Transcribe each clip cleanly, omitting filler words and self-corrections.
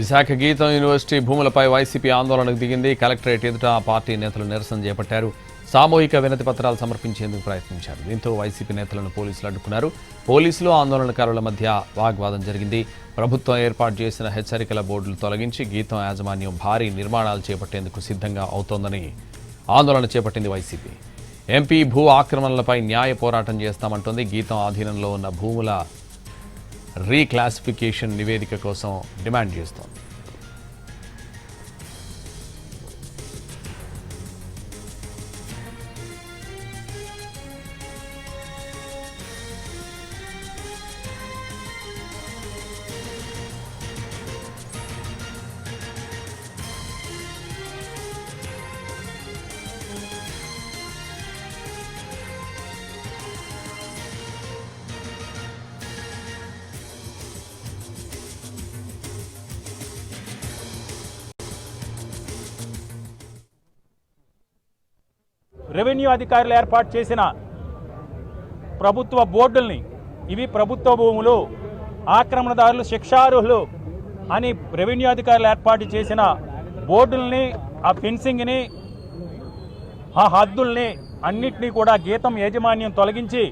విశాఖ గీతం యూనివర్సిటీ భూములపై వైసీపీ ఆందోళనకు దిగింది. కలెక్టరేట్ ఎదుట ఆ పార్టీ నేతలు నిరసన చేపట్టారు. సామూహిక వినతి పత్రాలు సమర్పించేందుకు ప్రయత్నించారు. దీంతో వైసీపీ నేతలను పోలీసులు అడ్డుకున్నారు. పోలీసులు ఆందోళనకారుల మధ్య వాగ్వాదం జరిగింది. ప్రభుత్వం ఏర్పాటు చేసిన హెచ్చరికల బోర్డులు తొలగించి గీతం యాజమాన్యం భారీ నిర్మాణాలు చేపట్టేందుకు సిద్ధంగా అవుతోందని ఆందోళన చేపట్టింది వైసీపీ. ఎంపీ భూ ఆక్రమణలపై న్యాయ పోరాటం చేస్తామంటోంది. గీతం ఆధీనంలో ఉన్న భూముల రీక్లాసిఫికేషన్ నివేదిక కోసం డిమాండ్ చేస్తోంది. రెవెన్యూ అధికారులు ఏర్పాటు చేసిన ప్రభుత్వ బోర్డుల్ని, ఇవి ప్రభుత్వ భూములు, ఆక్రమణదారులు శిక్షార్హులు అని రెవెన్యూ అధికారులు ఏర్పాటు చేసిన బోర్డుల్ని, ఆ ఫెన్సింగ్ని, ఆ హద్దుల్ని అన్నిటినీ కూడా గీతం యాజమాన్యం తొలగించి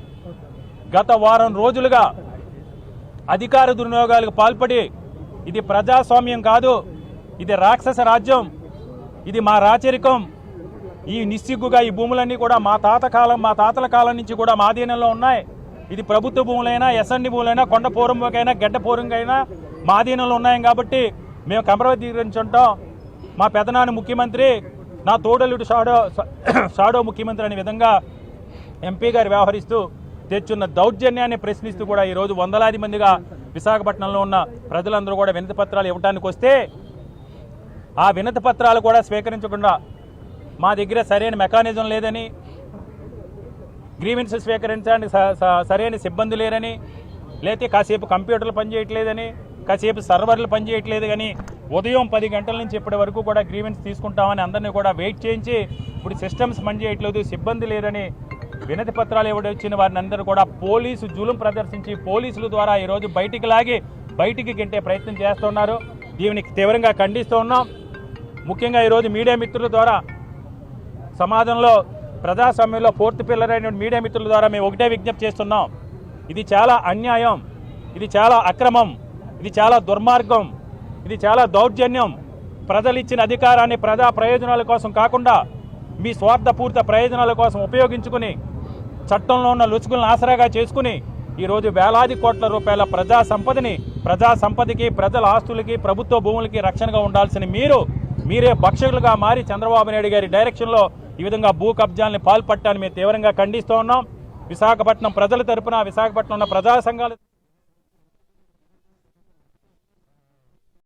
గత వారం రోజులుగా అధికార దుర్వినియోగాలకు పాల్పడి, ఇది ప్రజాస్వామ్యం కాదు, ఇది రాక్షస రాజ్యం, ఇది మా రాచరికం, ఈ నిస్సిగ్గుగా ఈ భూములన్నీ కూడా మా తాతల కాలం నుంచి కూడా మా అధీనంలో ఉన్నాయి. ఇది ప్రభుత్వ భూములైనా, ఎస్ఎండి భూములైనా, కొండ పూరంకైనా, గడ్డ పూరంకైనా మా అధీనంలో ఉన్నాయి కాబట్టి మేము క్రమబద్ధీకరించుంటాం. మా పెదనాన్న ముఖ్యమంత్రి, నా తోడలుడు షాడో ముఖ్యమంత్రి అనే విధంగా ఎంపీ గారు వ్యవహరిస్తూ తెచ్చున్న దౌర్జన్యాన్ని ప్రశ్నిస్తూ కూడా ఈరోజు వందలాది మందిగా విశాఖపట్నంలో ఉన్న ప్రజలందరూ కూడా వినతి పత్రాలు ఇవ్వడానికి వస్తే ఆ వినతి పత్రాలు కూడా స్వీకరించకుండా మా దగ్గర సరైన మెకానిజం లేదని, గ్రీవెన్స్ స్వీకరించడానికి సరైన సిబ్బంది లేరని, లేకపోతే కాసేపు కంప్యూటర్లు పనిచేయట్లేదని, కాసేపు సర్వర్లు పనిచేయట్లేదు కానీ ఉదయం 10 గంటల నుంచి ఇప్పటి వరకు కూడా గ్రీవెన్స్ తీసుకుంటామని అందరినీ కూడా వెయిట్ చేయించి ఇప్పుడు సిస్టమ్స్ పనిచేయట్లేదు, సిబ్బంది లేరని వినతి పత్రాలు ఇవ్వడొచ్చిన వారిని అందరూ కూడా పోలీసు జులుం ప్రదర్శించి పోలీసుల ద్వారా ఈరోజు బయటికి గెంటే ప్రయత్నం చేస్తున్నారు. దీనిని తీవ్రంగా ఖండిస్తూ ఉన్నాం. ముఖ్యంగా ఈరోజు మీడియా మిత్రుల ద్వారా సమాజంలో ప్రజాస్వామ్యంలో 4th పిల్లర్ అయిన మీడియా మిత్రుల ద్వారా మేము ఒకటే విజ్ఞప్తి చేస్తున్నాం. ఇది చాలా అన్యాయం, ఇది చాలా అక్రమం, ఇది చాలా దుర్మార్గం, ఇది చాలా దౌర్జన్యం. ప్రజలు ఇచ్చిన అధికారాన్ని ప్రజా ప్రయోజనాల కోసం కాకుండా మీ స్వార్థపూరిత ప్రయోజనాల కోసం ఉపయోగించుకుని చట్టంలో ఉన్న లుచుకులను ఆసరాగా చేసుకుని ఈరోజు వేలాది కోట్ల రూపాయల ప్రజా సంపదకి, ప్రజల ఆస్తులకి, ప్రభుత్వ భూములకి రక్షణగా ఉండాల్సిన మీరే భక్షకులుగా మారి చంద్రబాబు నాయుడు గారి డైరెక్షన్లో ఈ విధంగా భూ కబ్జాలని పాల్పట్టాన్ని మేము తీవ్రంగా ఖండిస్తూ ఉన్నాం. విశాఖపట్నం ప్రజల తరపున, విశాఖపట్నం ఉన్న ప్రజా సంఘాలు